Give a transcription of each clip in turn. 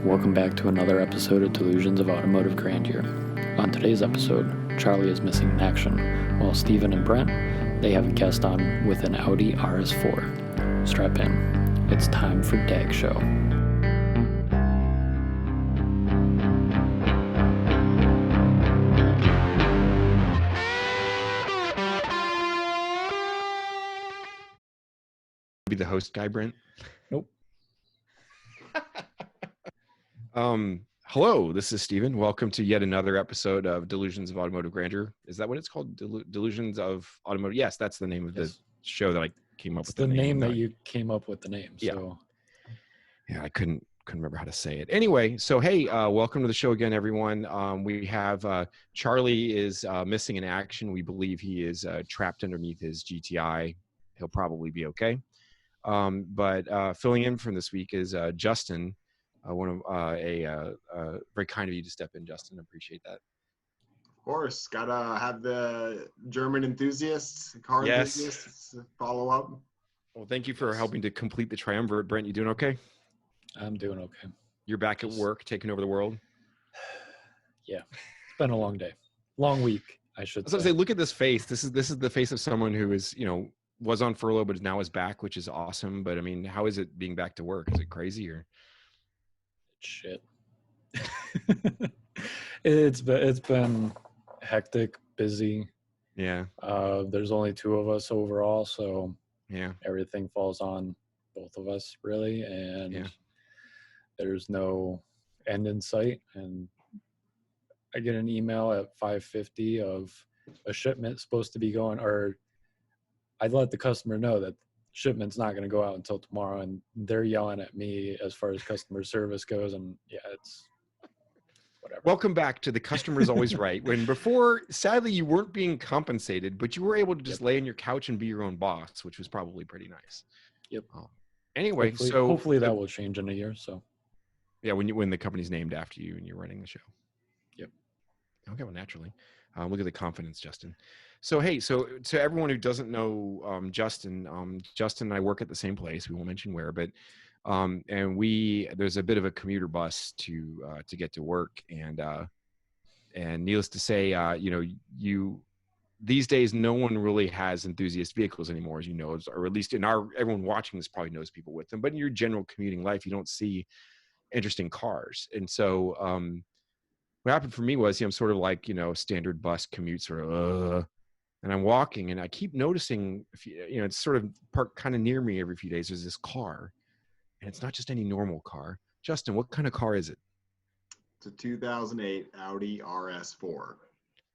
Welcome back to another episode of Delusions of Automotive Grandeur. On today's episode, Charlie is missing in action, while Stephen and Brent, they have a guest on with an Audi RS4. Strap in. It's time for DAG Show. Be the host guy, Brent? Nope. Hello, this is Stephen. Welcome to yet another episode of Delusions of Automotive Grandeur. Is that what it's called? Delusions of Automotive? Yes, that's the name of the show that I came up with. The name that you came up with the name. So yeah, I couldn't remember how to say it. Anyway, so hey, welcome to the show again, everyone. We have Charlie is missing in action. We believe he is trapped underneath his GTI. He'll probably be okay. But filling in from this week is Justin. Very kind of you to step in, Justin. I appreciate that. Of course, gotta have the German enthusiasts, car enthusiasts follow up. Well, thank you for helping to complete the triumvirate, Brent. You doing okay? I'm doing okay. You're back at work, taking over the world. Yeah, it's been a long day, long week. I should say. Look at this face. This is the face of someone who is, was on furlough, but now is back, which is awesome. But I mean, how is it being back to work? Is it crazy or? Shit. It's been hectic, busy. Yeah. There's only two of us overall, so yeah, everything falls on both of us really, and there's no end in sight. And I get an email at 5:50 of a shipment supposed to be going, or I'd let the customer know that shipment's not going to go out until tomorrow, and they're yelling at me as far as customer service goes, and it's whatever. Welcome back to the customer's always right. When before, sadly, you weren't being compensated, but you were able to just lay on your couch and be your own boss, which was probably pretty nice. Yep. Anyway, hopefully that will change in a year. So yeah, when the company's named after you and you're running the show. Yep. Okay, well, naturally. Look at the confidence, Justin. So, hey, so to everyone who doesn't know Justin, Justin and I work at the same place. We won't mention where, but and there's a bit of a commuter bus to get to work, and needless to say, these days no one really has enthusiast vehicles anymore, as you know, or at least everyone watching this probably knows people with them. But in your general commuting life, you don't see interesting cars, and so what happened for me was, I'm sort of like, standard bus commute sort of, and I'm walking and I keep noticing, it's sort of parked kind of near me every few days. There's this car, and it's not just any normal car. Justin, what kind of car is it? It's a 2008 Audi RS4.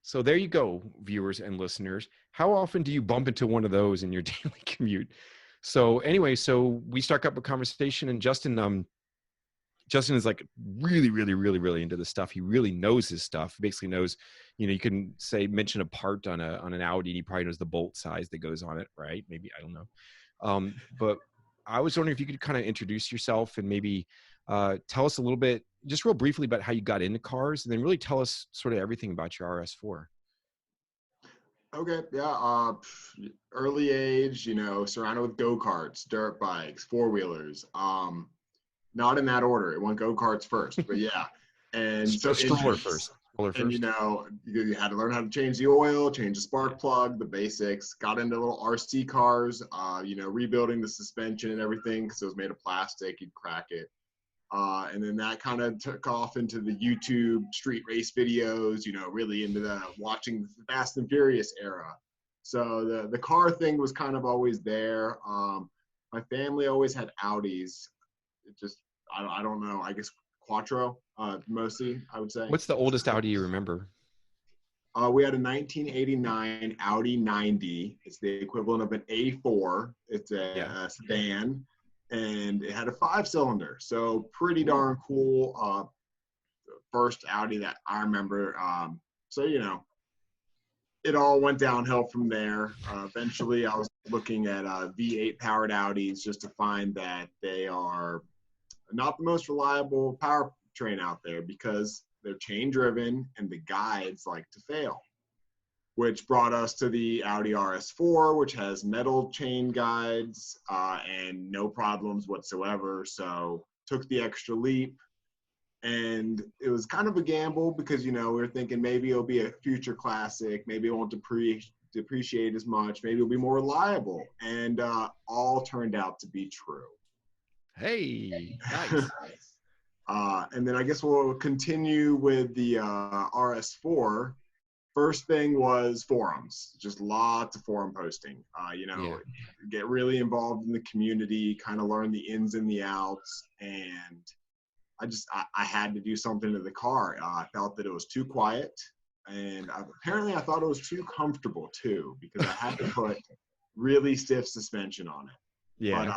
So there you go, viewers and listeners. How often do you bump into one of those in your daily commute? So anyway, so we start up a conversation, and Justin is like really, really, really, really into this stuff. He really knows his stuff. He basically knows, you can mention a part on an Audi, and he probably knows the bolt size that goes on it, right? Maybe, I don't know. But I was wondering if you could kind of introduce yourself and maybe tell us a little bit, just real briefly, about how you got into cars, and then really tell us sort of everything about your RS4. Okay, yeah. Early age, surrounded with go-karts, dirt bikes, four-wheelers. Not in that order. It went go-karts first, but yeah. And so stroller first. And you had to learn how to change the oil, change the spark plug, the basics. Got into little RC cars, rebuilding the suspension and everything because it was made of plastic. You'd crack it. And then that kind of took off into the YouTube street race videos, really into the watching the Fast and Furious era. So the car thing was kind of always there. My family always had Audis. It just, I don't know, I guess Quattro, mostly, I would say. What's the oldest Audi you remember? We had a 1989 Audi 90. It's the equivalent of an A4. It's a sedan, and it had a 5-cylinder. So pretty darn cool. First Audi that I remember. It all went downhill from there. Eventually, I was looking at V8 powered Audis just to find that they are not the most reliable powertrain out there because they're chain driven and the guides like to fail, which brought us to the Audi RS4, which has metal chain guides and no problems whatsoever. So took the extra leap, And it was kind of a gamble because, we were thinking maybe it'll be a future classic. Maybe it won't depreciate as much. Maybe it'll be more reliable. And all turned out to be true. Hey, nice. And then I guess we'll continue with the RS4. First thing was forums, just lots of forum posting. Get really involved in the community, kind of learn the ins and the outs. And I had to do something to the car. I felt that it was too quiet. And apparently I thought it was too comfortable too, because I had to put really stiff suspension on it. Yeah. But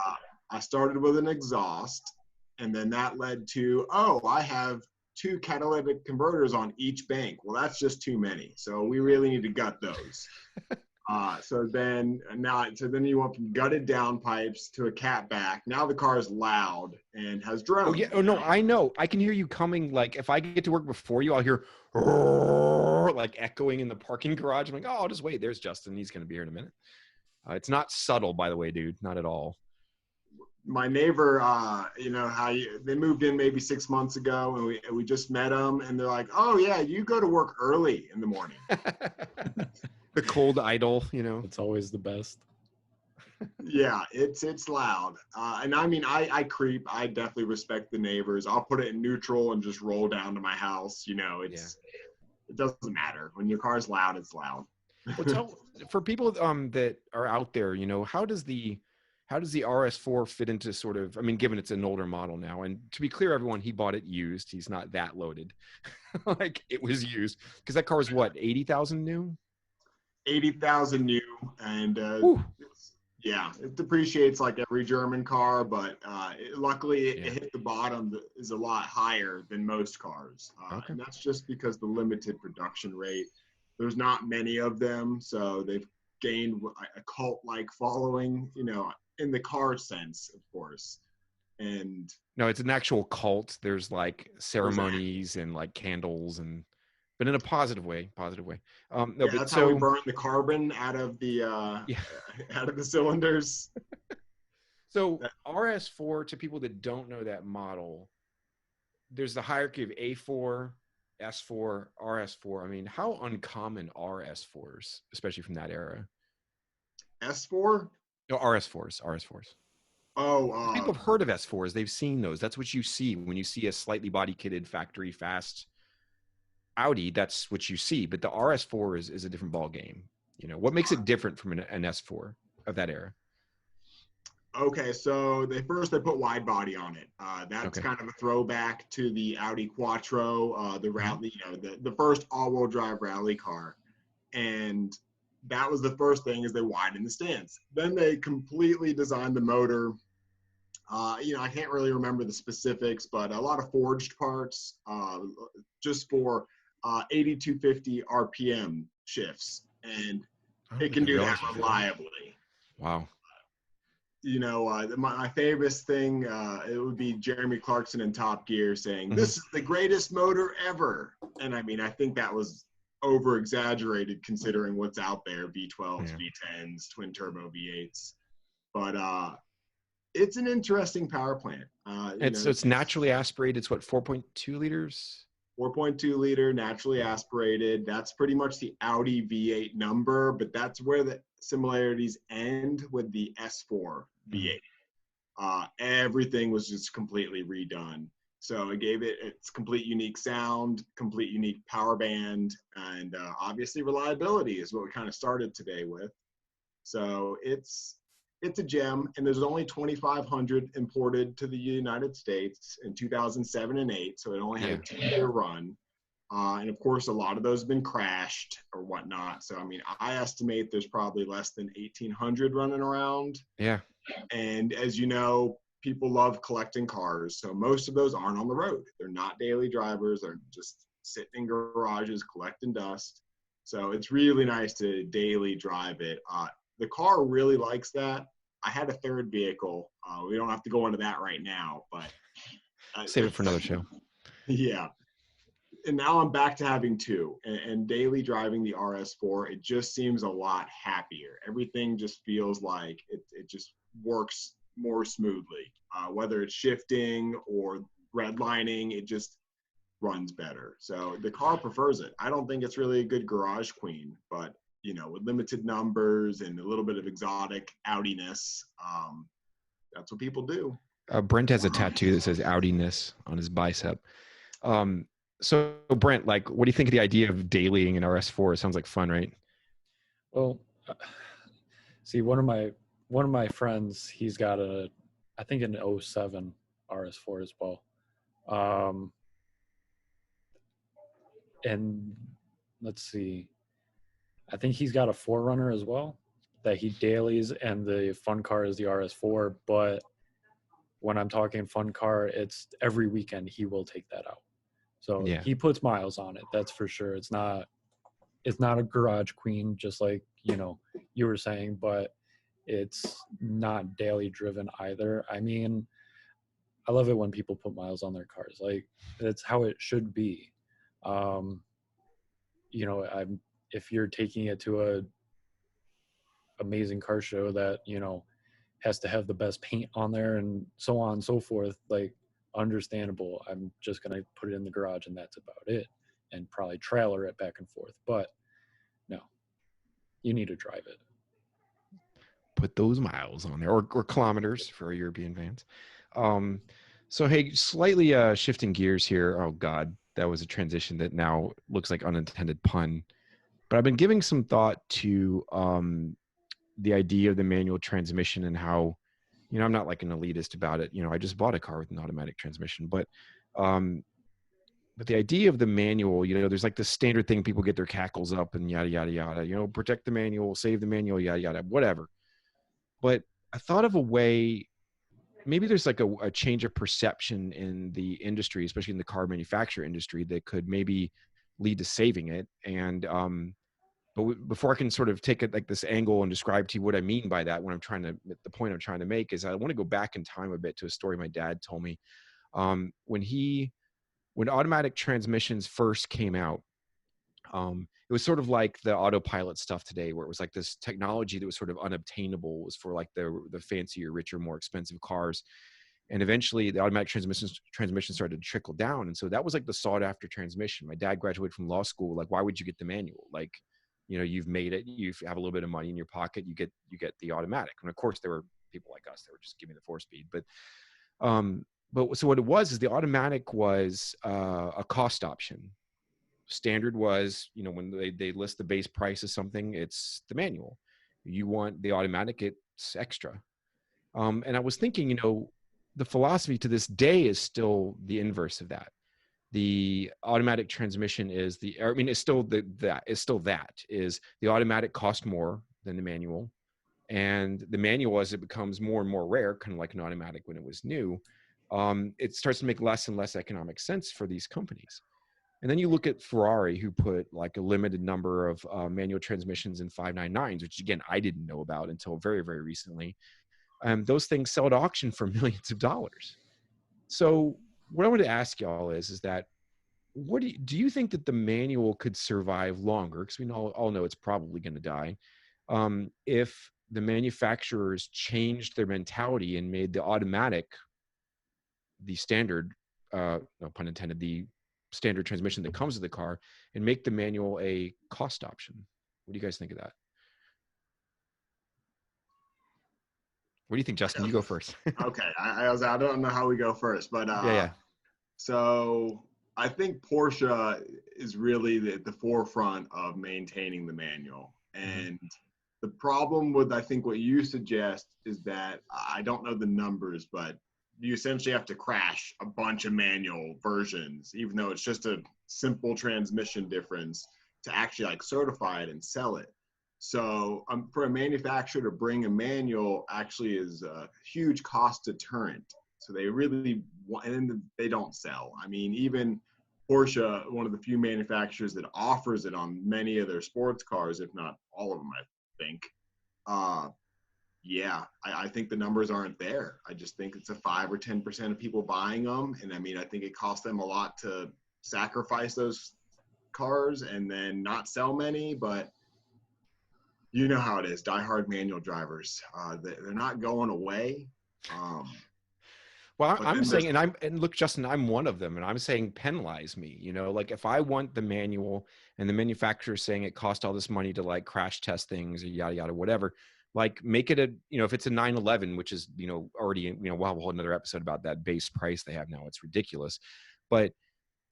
I started with an exhaust, and then that led to, I have 2 catalytic converters on each bank. Well, that's just too many. So we really need to gut those. So then you went from gutted downpipes to a cat back. Now the car is loud and has drones. Oh yeah. Oh no, I know. I can hear you coming. Like if I get to work before you, I'll hear like echoing in the parking garage. I'm like, oh, I'll just wait. There's Justin. He's going to be here in a minute. It's not subtle, by the way, dude. Not at all. My neighbor, they moved in maybe 6 months ago, and we just met them, and they're like, "Oh yeah, you go to work early in the morning." The cold idle, It's always the best. Yeah, it's loud, and I mean, I creep. I definitely respect the neighbors. I'll put it in neutral and just roll down to my house. It doesn't matter when your car's loud. It's loud. So for people that are out there, how does the RS4 fit into sort of, I mean, given it's an older model now, and to be clear, everyone, he bought it used. He's not that loaded. Like it was used because that car was what, 80,000 new? 80,000 new, and it depreciates like every German car, but luckily it hit the bottom that is a lot higher than most cars, and that's just because the limited production rate. There's not many of them, so they've gained a cult-like following, in the car sense, of course. And no, it's an actual cult. There's like ceremonies and like candles, but in a positive way. That's how we burn the carbon out of the out of the cylinders. So RS4, to people that don't know that model, there's the hierarchy of A4, S4, RS4. I mean, how uncommon are S4s, especially from that era? S4? No, RS4s. People have heard of S4s. They've seen those. That's what you see when you see a slightly body kitted factory fast Audi. That's what you see. But the RS4 is a different ball game. What makes it different from an S4 of that era? Okay, so they put wide body on it. That's kind of a throwback to the Audi Quattro, the rally, the first all-wheel drive rally car, and that was the first thing, is they widened the stance. Then they completely designed the motor. I can't really remember the specifics, but a lot of forged parts, just for 8250 RPM shifts, and it can do that reliably. Wow. My favorite thing, it would be Jeremy Clarkson in Top Gear saying, "This is the greatest motor ever." And I mean, I think that was over exaggerated considering what's out there, V12s, V10s, twin turbo V8s. But it's an interesting power plant. It's naturally aspirated. It's what, 4.2 liters? 4.2 liter, naturally aspirated. That's pretty much the Audi V8 number, but that's where the similarities end with the S4 V8. Everything was just completely redone. So it gave it its complete unique sound, complete unique power band, and obviously reliability is what we kind of started today with. So it's a gem, and there's only 2,500 imported to the United States in 2007 and 8, so it only had a 2-year run. And of course, a lot of those have been crashed or whatnot. So, I mean, I estimate there's probably less than 1,800 running around. Yeah. And as you know, people love collecting cars. So most of those aren't on the road. They're not daily drivers. They're just sitting in garages collecting dust. So it's really nice to daily drive it. The car really likes that. I had a third vehicle. We don't have to go into that right now, but save it for another show. Yeah. And now I'm back to having 2, and daily driving the RS4, it just seems a lot happier. Everything just feels like it just works more smoothly, whether it's shifting or redlining. runs better. So the car prefers it. I don't think it's really a good garage queen, but you know, with limited numbers and a little bit of exotic Audiness, that's what people do. Brent has a tattoo that says Audiness on his bicep. So Brent, like, what do you think of the idea of dailying an RS4? It sounds like fun, right? Well, see, one of my friends, he's got I think an 07 RS4 as well. And let's see, I think he's got a 4Runner as well that he dailies, and the fun car is the RS4. But when I'm talking fun car, it's every weekend he will take that out. So Yeah. he puts miles on it, that's for sure. It's not a garage queen, just like, you know, you were saying, but it's not daily driven either. I mean, I love it when people put miles on their cars. Like, that's how it should be. You know, if you're taking it to a amazing car show that, you know, has to have the best paint on there and so on and so forth, like, understandable. I'm just going to put it in the garage and that's about it, and probably trailer it back and forth. But no, you need to drive it. Put those miles on there, or kilometers for our European fans. So hey, slightly shifting gears here. Oh God, that was a transition that now looks like unintended pun. But I've been giving some thought to the idea of the manual transmission and how, you know, I'm not like an elitist about it. You know, I just bought a car with an automatic transmission, but the idea of the manual, you know, there's like the standard thing, people get their cackles up and yada, yada, yada, you know, protect the manual, save the manual, yada, yada, whatever. But I thought of a way, maybe there's like a change of perception in the industry, especially in the car manufacturer industry, that could maybe lead to saving it. And but before I can sort of take it like this angle and describe to you what I mean by that, the point I'm trying to make is I want to go back in time a bit to a story my dad told me. When automatic transmissions first came out, it was sort of like the autopilot stuff today, where it was like this technology that was sort of unobtainable. It was for like the fancier, richer, more expensive cars. And eventually the automatic transmission started to trickle down. And so that was like the sought after transmission. My dad graduated from law school. Like, why would you get the manual? Like, you know, you've made it, you have a little bit of money in your pocket, you get the automatic. And of course there were people like us that were just giving the 4-speed. But so what it was is the automatic was a cost option. Standard was, you know, when they list the base price of something, it's the manual. You want the automatic, it's extra. And I was thinking, you know, the philosophy to this day is still the inverse of that. The automatic transmission is the automatic cost more than the manual, and the manual, as it becomes more and more rare, kind of like an automatic when it was new, it starts to make less and less economic sense for these companies. And then you look at Ferrari, who put like a limited number of manual transmissions in 599s, which again, I didn't know about until very, very recently. Those things sell at auction for millions of dollars. So what I want to ask y'all is that, do you think that the manual could survive longer? Because we all know it's probably going to die. If the manufacturers changed their mentality and made the automatic the standard, no pun intended, the standard transmission that comes with the car, and make the manual a cost option. What do you guys think of that? What do you think, Justin? You go first. Okay, I don't know how we go first, but yeah. So I think Porsche is really the forefront of maintaining the manual. And the problem with, I think, what you suggest is that, I don't know the numbers, but you essentially have to crash a bunch of manual versions, even though it's just a simple transmission difference, to actually like certify it and sell it. So for a manufacturer to bring a manual actually is a huge cost deterrent. So they really want, and they don't sell. I mean, even Porsche, one of the few manufacturers that offers it on many of their sports cars, if not all of them, I think. I think the numbers aren't there. I just think it's a 5 or 10% of people buying them. And I mean, I think it costs them a lot to sacrifice those cars and then not sell many, but you know how it is. Diehard manual drivers, they're not going away. Well, But I'm then saying, and look, Justin, I'm one of them, and I'm saying penalize me. You know, like if I want the manual and the manufacturer saying it cost all this money to like crash test things or yada yada whatever, like make it a, you know, if it's a 911, which is, you know, already, you know, we'll have a whole another episode about that base price they have now. It's ridiculous. But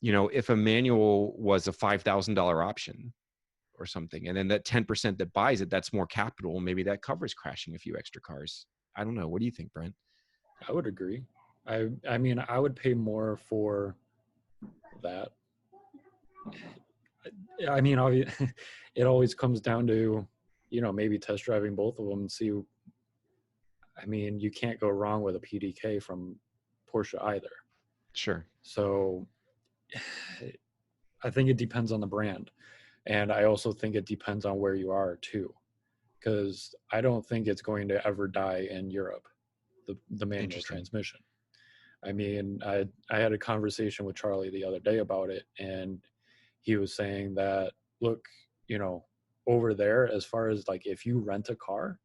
you know, if a manual was a $5,000 option or something, and then that 10% that buys it, that's more capital. Maybe that covers crashing a few extra cars. I don't know. What do you think, Brent? I would agree. I mean, I would pay more for that. I mean, it always comes down to, you know, maybe test driving both of them and see. I mean, you can't go wrong with a PDK from Porsche either. Sure. So I think it depends on the brand. And I also think it depends on where you are too. Because I don't think it's going to ever die in Europe, the manual transmission. I mean, I had a conversation with Charlie the other day about it, and he was saying that, look, you know, over there, as far as like if you rent a car,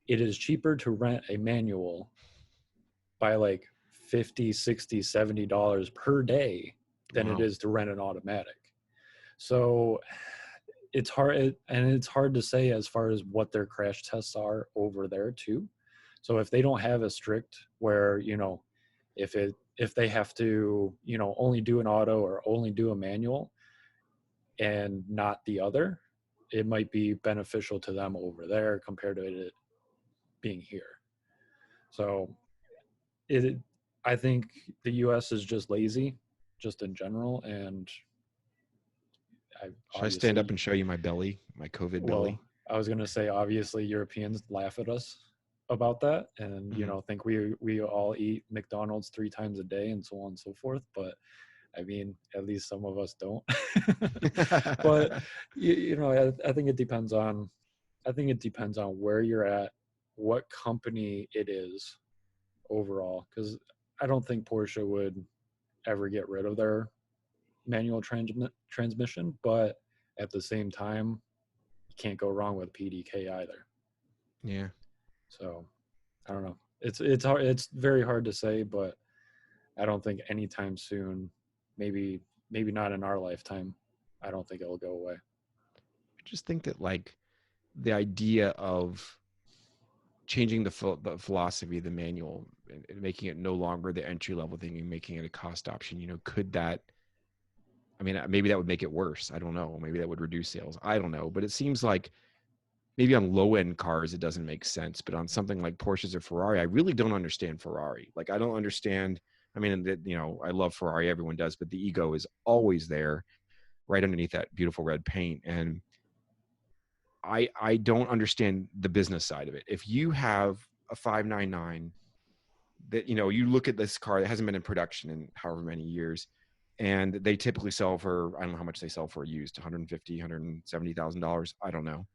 it is cheaper to rent a manual by like $50, $60, $70 per day than it is to rent an automatic. So it's hard, and it's hard to say as far as what their crash tests are over there too. So if they don't have a strict where, you know, if they have to, you know, only do an auto or only do a manual and not the other, it might be beneficial to them over there compared to it being here. So I think the US is just lazy, just in general, and should I stand up and show you my belly, my COVID belly? I was going to say, obviously, Europeans laugh at us about that, and you know, think we all eat McDonald's 3 times a day and so on and so forth. But I mean, at least some of us don't. But you know, I think it depends on. I think it depends on where you're at, what company it is overall, because I don't think Porsche would ever get rid of their manual transmission, but at the same time, you can't go wrong with PDK either. Yeah. So I don't know. It's hard. It's very hard to say, but I don't think anytime soon. Maybe not in our lifetime. I don't think it'll go away. I just think that like the idea of changing the philosophy of the manual and making it no longer the entry level thing and making it a cost option, you know, could that, I mean, maybe that would make it worse. I don't know. Maybe that would reduce sales. I don't know. But it seems like maybe on low end cars, it doesn't make sense. But on something like Porsches or Ferrari, I really don't understand Ferrari. Like, I don't understand. I mean, you know, I love Ferrari. Everyone does. But the ego is always there right underneath that beautiful red paint. And I don't understand the business side of it. If you have a 599 that, you know, you look at this car that hasn't been in production in however many years, and they typically sell for, I don't know how much they sell for used, $150,000, $170,000. I don't know.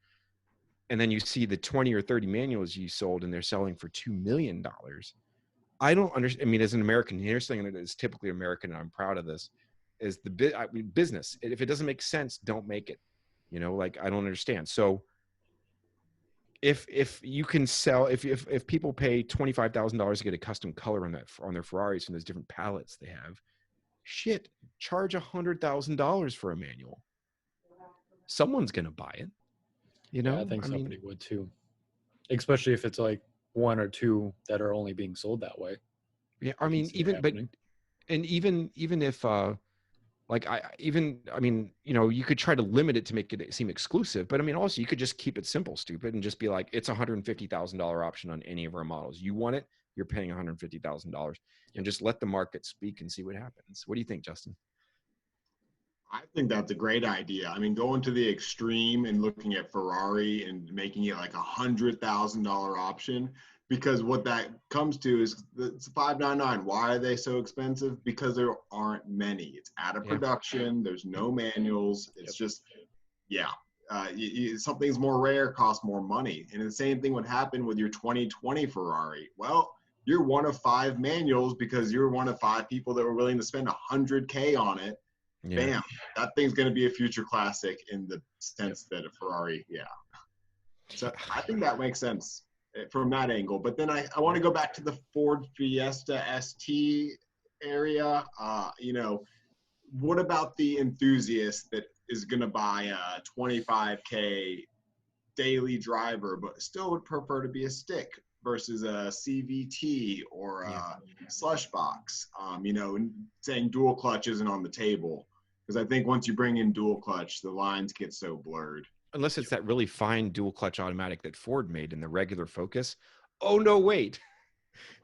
And then you see the 20 or 30 manuals you sold and they're selling for $2 million. I don't understand. I mean, as an American, here's something that is typically American, and I'm proud of this, is business. If it doesn't make sense, don't make it. You know, like, I don't understand. So if you can sell, if people pay $25,000 to get a custom color on their Ferraris and those different palettes they have, shit, charge $100,000 for a manual. Someone's gonna buy it. You know, yeah, I think somebody would too, especially if it's like 1 or 2 that are only being sold that way. Yeah, I mean, even if I mean, you know, you could try to limit it to make it seem exclusive, but I mean, also you could just keep it simple, stupid, and just be like, it's $150,000 option on any of our models. You want it, you're paying $150,000, and just let the market speak and see what happens. What do you think, Justin? I think that's a great idea. I mean, going to the extreme and looking at Ferrari and making it like $100,000 option, because what that comes to is it's 599. Why are they so expensive? Because there aren't many. It's out of production. There's no manuals. It's just, something's more rare, costs more money. And the same thing would happen with your 2020 Ferrari. Well, you're one of 5 manuals because you're one of 5 people that were willing to spend $100K on it. Yeah. Bam, that thing's going to be a future classic in the sense that a Ferrari, So I think that makes sense. from that angle. But then I want to go back to the Ford Fiesta ST area. You know, what about the enthusiast that is going to buy a 25K daily driver, but still would prefer to be a stick versus a CVT or a slush box? You know, and saying dual clutch isn't on the table, because I think once you bring in dual clutch, the lines get so blurred. Unless it's that really fine dual clutch automatic that Ford made in the regular Focus. Oh, no, wait.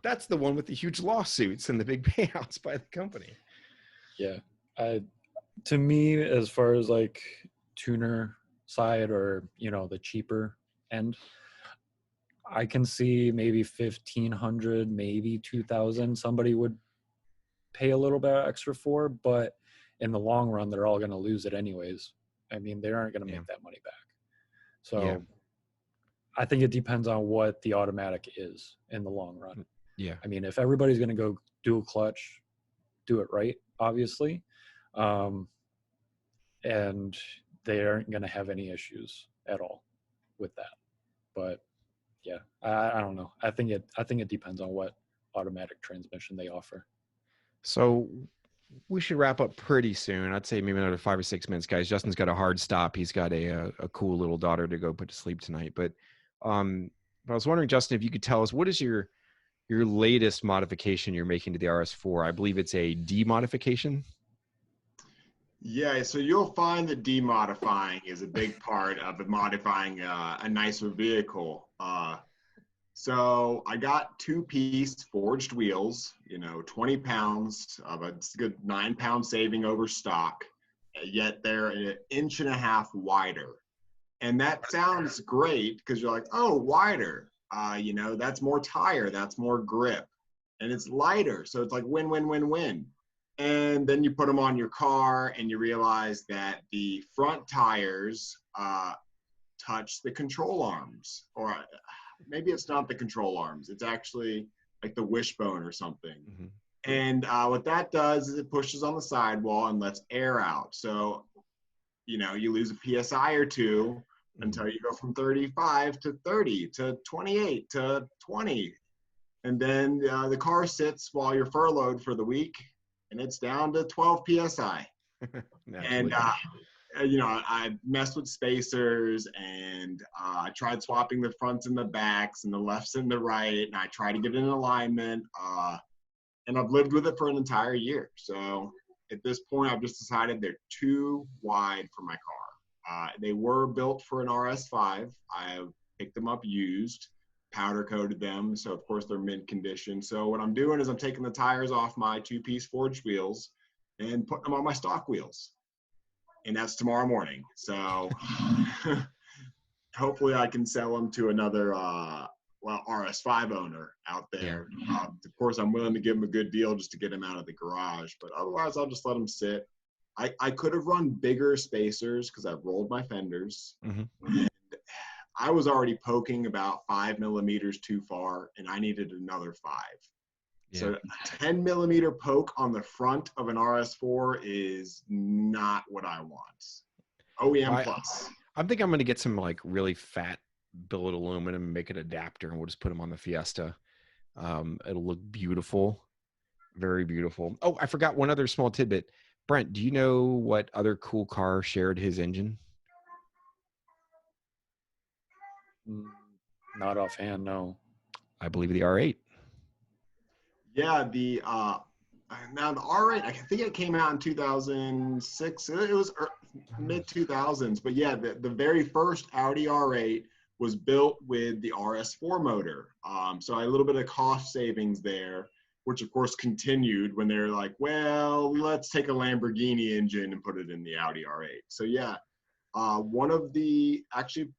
That's the one with the huge lawsuits and the big payouts by the company. Yeah. To me, as far as like tuner side or, you know, the cheaper end, I can see maybe 1,500, maybe 2,000 somebody would pay a little bit extra for, but in the long run, they're all going to lose it anyways. I mean, they aren't going to make that money back. So I think it depends on what the automatic is in the long run. Yeah. I mean, if everybody's going to go dual clutch, do it right, obviously. And they aren't going to have any issues at all with that. But yeah, I don't know. I think it depends on what automatic transmission they offer. So we should wrap up pretty soon. I'd say maybe another 5 or 6 minutes, guys. Justin's got a hard stop. He's got a cool little daughter to go put to sleep tonight. But I was wondering, Justin, if you could tell us, what is your latest modification you're making to the RS4? I believe it's a D modification. Yeah, so you'll find that demodifying is a big part of modifying a nicer vehicle. So I got 2-piece forged wheels, you know, 20 pounds of a good 9-pound saving over stock, yet they're 1.5 inches wider. And that sounds great because you're like, oh, wider, you know, that's more tire, that's more grip, and it's lighter. So it's like win, win, win, win. And then you put them on your car and you realize that the front tires touch the control arms, or maybe it's not the control arms. It's actually like the wishbone or something. Mm-hmm. And what that does is it pushes on the sidewall and lets air out. So, you know, you lose a PSI or two until you go from 35 to 30 to 28 to 20. And then the car sits while you're furloughed for the week, and it's down to 12 PSI. And, you know, I messed with spacers, and I tried swapping the fronts and the backs and the lefts and the right, and I tried to get it in alignment, and I've lived with it for an entire year. So at this point, I've just decided they're too wide for my car. They were built for an RS5. I picked them up used, powder coated them, so of course they're mint condition. So what I'm doing is I'm taking the tires off my 2-piece forged wheels and putting them on my stock wheels, and that's tomorrow morning. So hopefully I can sell them to another RS5 owner out there. Of course, I'm willing to give them a good deal just to get them out of the garage, but otherwise I'll just let them sit. I could have run bigger spacers because I've rolled my fenders. Mm-hmm. And I was already poking about 5 millimeters too far, and I needed another 5. Yeah. So a 10 millimeter poke on the front of an RS4 is not what I want. OEM plus. I'm thinking I'm going to get some like really fat billet aluminum and make an adapter, and we'll just put them on the Fiesta. It'll look beautiful. Very beautiful. Oh, I forgot one other small tidbit. Brent, do you know what other cool car shared his engine? Not offhand, no. I believe the R8. Yeah, now the R8, I think it came out in 2006. It was mid 2000s, but yeah, the very first Audi R8 was built with the RS4 motor. So a little bit of cost savings there, which of course continued when they're like, well, let's take a Lamborghini engine and put it in the Audi R8. So yeah, one of the actually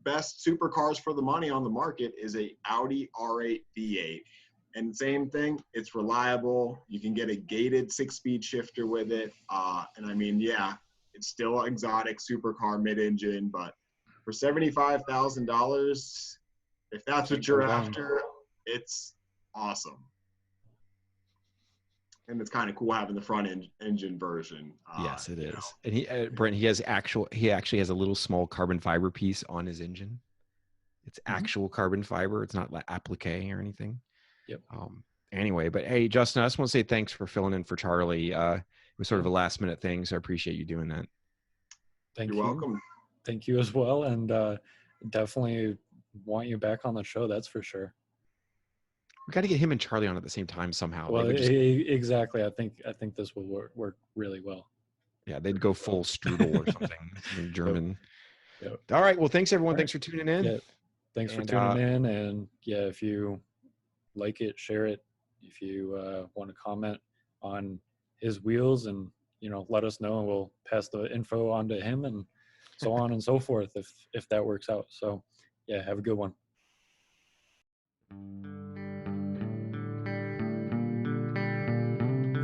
best supercars for the money on the market is a Audi R8 V8. And same thing, it's reliable. You can get a gated 6-speed shifter with it. And I mean, yeah, it's still an exotic supercar mid-engine, but for $75,000, if that's what you're after, it's awesome. And it's kind of cool having the front engine version. Yes, it is. And Brent, he actually has a little small carbon fiber piece on his engine. It's actual carbon fiber. It's not like applique or anything. Yep. Anyway, but hey, Justin, I just want to say thanks for filling in for Charlie. It was sort of a last minute thing, so I appreciate you doing that. You're welcome. Thank you as well, and definitely want you back on the show. That's for sure. We got to get him and Charlie on at the same time somehow. Well, exactly. I think this will work really well. Yeah, they'd go full strudel or something in German. Yep. All right. Well, thanks everyone. Thanks for tuning in. Yeah. Thanks for tuning in. And yeah, if you like it, share it. If you want to comment on his wheels, and let us know, and we'll pass the info on to him, and so on and so forth if that works out. So yeah, have a good one.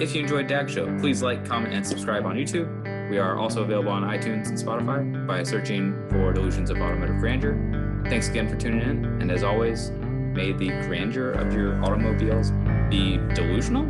If you enjoyed DAG Show, please like, comment, and subscribe on YouTube. We are also available on iTunes and Spotify by searching for Delusions of Automotive Grandeur. Thanks again for tuning in, and as always, may the grandeur of your automobiles be delusional.